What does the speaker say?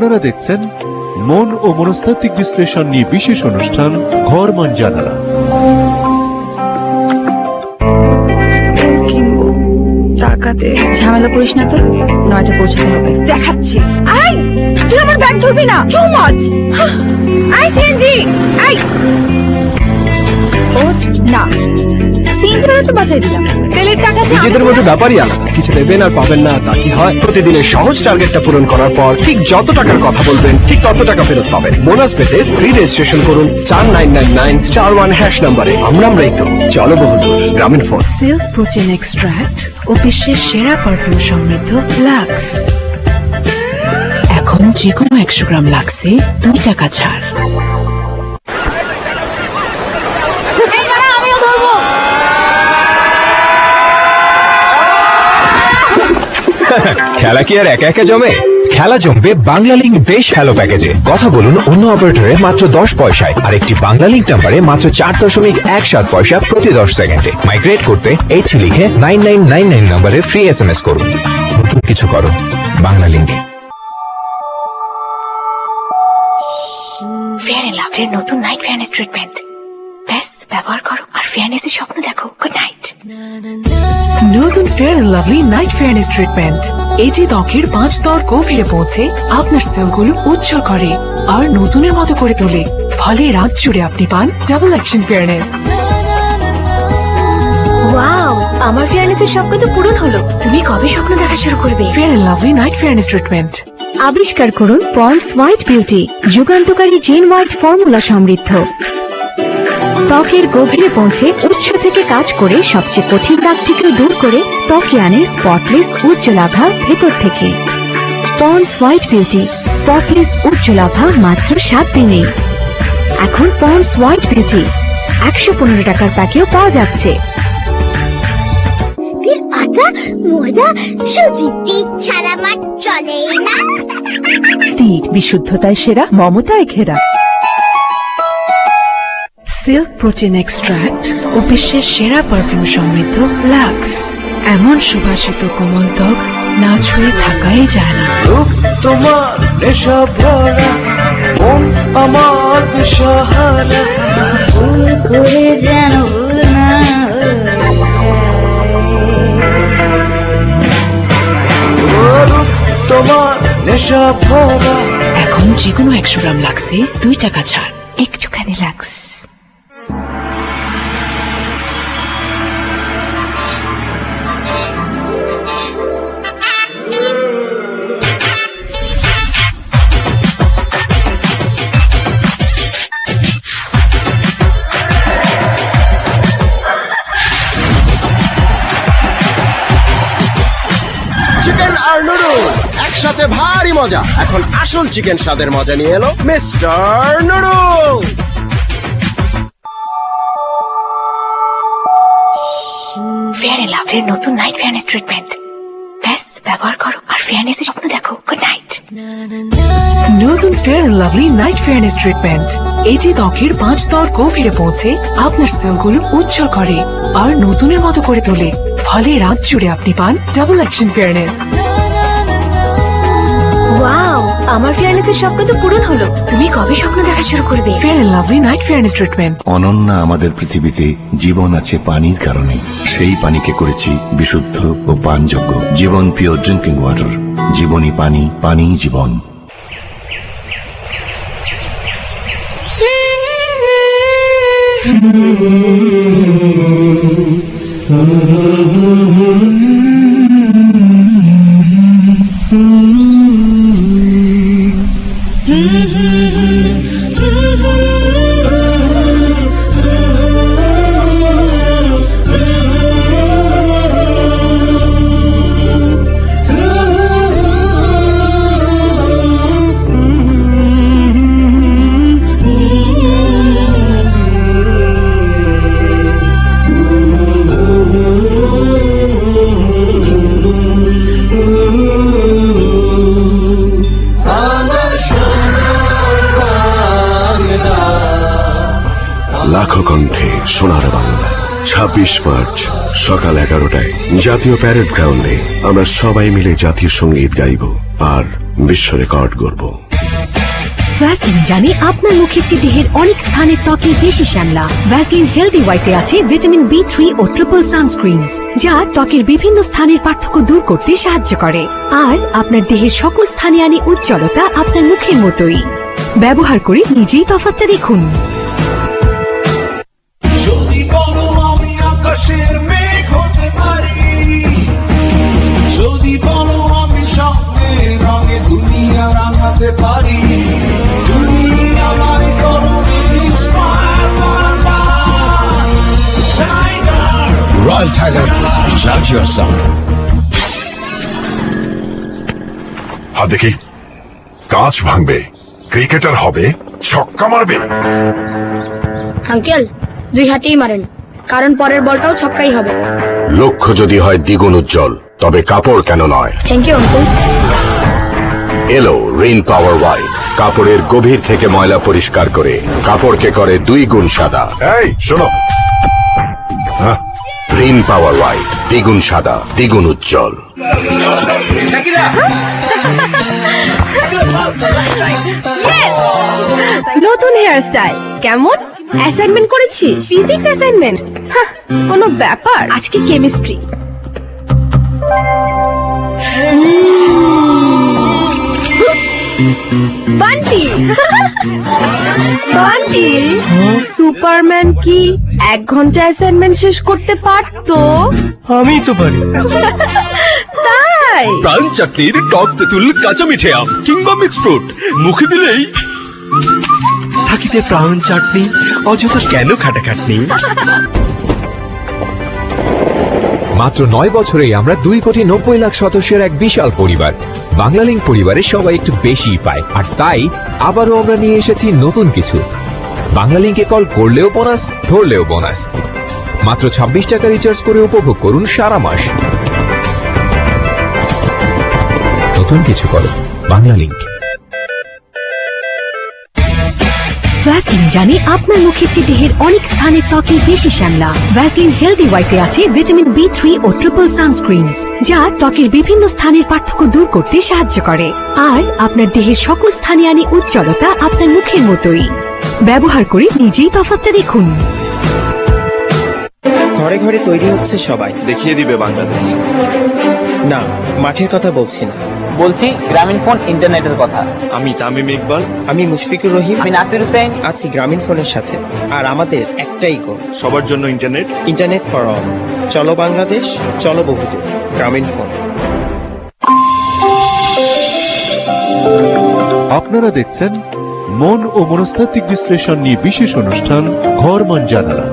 আপনারা দেখছেন মন ও মনস্তাত্ত্বিক বিশ্লেষণ নিয়ে বিশেষ অনুষ্ঠান ঘর মান জানালা। টাকাতে ঝামেলা করিস না তো, 9টা পৌঁছাতে হবে। দেখাচ্ছি। আই তুই আমার ব্যাগ ধরবি না, too much. I CNG, I ওঠ না, সিএনজি তো বাঁচাই দিলাম, তেলের টাকা নিজেদের মধ্যে ব্যাপারই আলাদা, কিছু দেবেন আর পাবেন না তা কি হয়? প্রতিদিনের সহজ টার্গেটটা পূরণ করার পর ঠিক যত টাকার কথা বলবেন ঠিক তত টাকা ফেরত পাবেন। বোনাস পেতে ফ্রি রেজিস্ট্রেশন করুন *999*1# নম্বরে। আমরাই তো চলো বহুদূর। গ্রামীণ ফোন। সিল্ক প্রোটিন এক্সট্রাক্ট ও বিশ্বের সেরা পারফিউম সমৃদ্ধ লাক্স। এখন যে কোনো 100 গ্রাম লাক্সে 2 টাকা ছাড়। খেলা কি আর একা একা জমে? খেলা জমবে বাংলা লিংক বেশ হ্যালো প্যাকেজে। কথা বলুন অন্য অপারেটরে মাত্র 10 পয়সায় আর একটি বাংলা লিংক নাম্বারে মাত্র 4.17 পয়সা প্রতি 10 সেকেন্ডে। মাইগ্রেট করতে এইচ লিখে 9999 নম্বরে ফ্রি SMS করুন। নতুন কিছু করো বাংলা লিংকে। ফেয়ার এন্ড লাভলির নতুন নাইট ফেয়ারনেস ট্রিটমেন্ট, ব্যাস ব্যবহার করো আর ফেয়ারনেসের স্বপ্ন দেখো। Good night. নতুন Fair and lovely night fairness treatment, এটি ত্বকের 5 স্তর গভীরে পৌঁছে আপনার সেলগুলো উজ্জ্বল করে আর নতুনের মতো করে তোলে। ফলে রাত জুড়ে আপনি পান ডাবল অ্যাকশন ফেয়ারনেস। ওয়াও, আমার ফেয়ারনেসের স্বপ্ন তো পূরণ হলো। তুমি কবে স্বপ্ন দেখা শুরু করবে? Fair and lovely night fairness treatment. আবিষ্কার করুন পন্ডস হোয়াইট বিউটি, যুগান্তকারী জেন হোয়াইট ফর্মুলা সমৃদ্ধ। ত্বকের গভীরে পৌঁছে উৎস থেকে কাজ করে সবচেয়ে কঠিন দাগটিকে দূর করে ত্বকে আনে স্পটলেস উজ্জ্বলাভা ভেতর থেকে। পন্ডস হোয়াইট বিউটি, স্পটলেস উজ্জ্বলাভা মাত্র 7 দিনে। এখন পন্ডস হোয়াইট বিউটি 115 টাকার প্যাকেও পাওয়া যাচ্ছে। আটা ময়দা সুজি তিল ছাড়া মাছ চলে না। তীর বিশুদ্ধতায় সেরা, মমতায় ঘেরা। সিল্ক প্রোটিন এক্সট্রাক্ট ও বিশ্বের সেরা পারফিউম সমৃদ্ধ লাক্স। এমন সুবাসিত কোমল ত্বক না ছুঁয়ে থাকাই যায় না। তোমার নেশা ভরা মন আমার দিশাহারা, ভুল করে যেন ভুল না তোমার নেশা ভরা। এখন যে কোনো 100 গ্রাম লাক্সে 2 টাকা ছাড়। একটুখানি লাক্স। চিকেন আর নুডল একসাথে ভারী মজা। এখন আসল চিকেন স্বাদের মজা নিয়ে এলো মিস্টার নুডল। ফেয়ার এন্ড লাভলির নতুন নাইট ফেয়ারনেস ট্রিটমেন্ট, ব্যাস ব্যবহার করো আর ফেয়ারনেসের স্বপ্ন দেখো। Good night. নতুন Fair and lovely night fairness treatment, এটি ত্বকের 5 স্তর গভীরে পৌঁছে আপনার সেলগুলো উজ্জ্বল করে আর নতুনের মতো করে তোলে। ফলে রাত জুড়ে আপনি পান ডাবল অ্যাকশন ফেয়ারনেস। ওয়াও, আমার ফেয়ারনেসের স্বপ্ন তো পূরণ হলো। তুমি কবে স্বপ্ন দেখা শুরু করবে? Fair and lovely night fairness treatment. Ananya আমাদের পৃথিবীতে জীবন আছে পানির কারণে। সেই পানিকে করেছি বিশুদ্ধ ও পানযোগ্য। জীবন পিওর ড্রিঙ্কিং ওয়াটার। জীবনী পানি, পানি জীবন। লাখো কণ্ঠে সোনার বাংলা। 26 মার্চ সকাল 11টায় জাতীয় প্যারেড গ্রাউন্ডে আমরা সবাই মিলে জাতীয় সঙ্গীত গাইব আর বিশ্ব রেকর্ড গড়ব। ভ্যাসলিন জানে আপনার মুখের চেয়ে দেহের অনেক স্থানে ত্বকে বেশি শ্যামলা। ভ্যাসলিন হেলদি হোয়াইটে আছে ভিটামিন B3 ও ট্রিপল সানস্ক্রিনস, যা ত্বকের বিভিন্ন স্থানের পার্থক্য দূর করতে সাহায্য করে। আর আপনার দেহের সকল স্থানে আনে উজ্জ্বলতা আপনার মুখের মতোই। ব্যবহার করে নিজেই তফাৎটা দেখুন। যদি বলো আমি আকাশের মেঘ হতে পারি, যদি বলো আমি স্বপ্নের রঙে দুনিয়া রাঙাতে পারি, তুমি আমায় করো inspire বারবার। Tiger, Royal Tiger, charge yourself. হাত দেখি, কাঁচ ভাঙবে, ক্রিকেটার হবে, ছক্কা মারবে। আঙ্কেল 2 হাতেই মারেন, কারণ পরের বলটাও ছক্কাই হবে। লক্ষ্য যদি হয় দ্বিগুণ উজ্জ্বল, তবে কাপড় কেন নয়? Thank you uncle. এলো রিন পাওয়ার হোয়াইট, কাপড়ের গভীর থেকে ময়লা পরিষ্কার করে কাপড়কে করে 2 গুণ সাদা। এই শোনো, রিন পাওয়ার হোয়াইট, দ্বিগুণ সাদা, দ্বিগুণ উজ্জ্বল। নতুন হেয়ারস্টাইল কেমন? অ্যাসাইনমেন্ট করেছি, ফিজিক্স অ্যাসাইনমেন্ট। কোনো ব্যাপার? আজকে কেমিস্ট্রি। বান্টি বান্টি, সুপারম্যান কি 1 ঘন্টা অ্যাসাইনমেন্ট শেষ করতে পারতো? আমি তো পারি। তাই প্রাণ চাটনির টক তেঁতুল কাঁচা মিঠে আম কিংবা মিক্স ফ্রুট মুখে দিলেই থাকিতে প্রাণ চাটনি, অযথা কেন খাটাখাটনি। মাত্র 9 বছরেই আমরা 2,90,00,000 সদস্যের এক বিশাল পরিবার। বাংলালিংক পরিবারে সবাই একটু বেশিই পায়, আর তাই আবারও আমরা নিয়ে এসেছি নতুন কিছু। বাংলালিংকে কল করলেও বোনাস, ধরলেও বোনাস। মাত্র 26 টাকা রিচার্জ করে উপভোগ করুন সারা মাস। নতুন কিছু করো, বাংলালিংক। ভ্যাসলিন জানে আপনার মুখের চেয়ে দেহের অনেক স্থানে ত্বকে বেশি শ্যামলা। ভ্যাসলিন হেলদি হোয়াইটে আছে ভিটামিন B3 ও ট্রিপল সানস্ক্রিনস, যা ত্বকের বিভিন্ন স্থানের পার্থক্য দূর করতে সাহায্য করে। আর আপনার দেহের সকল স্থানে আনে উজ্জ্বলতা আপনার মুখের মতোই। ব্যবহার করে নিজেই তফাৎটা দেখুন। ঘরে ঘরে তৈরি হচ্ছে সবাই। দেখিয়ে দিবে বাংলাদেশ। না, মাঠের কথা বলছি না। বলছি গ্রামীণ ফোন ইন্টারনেটের কথা। আমি তামিম ইকবাল। আমি মুশফিকুর রহিম। আমি নাসির হুসেন। আছি গ্রামীণ ফোনের সাথে। আর আমাদের একটাই গোল, সবার জন্য ইন্টারনেট। Internet for all. চলো বাংলাদেশ, চলো বহুদূর। গ্রামীণ ফোন। আপনারা দেখছেন মন ও মনস্তাত্ত্বিক বিশ্লেষণ নিয়ে বিশেষ অনুষ্ঠান ঘর মন জানালা।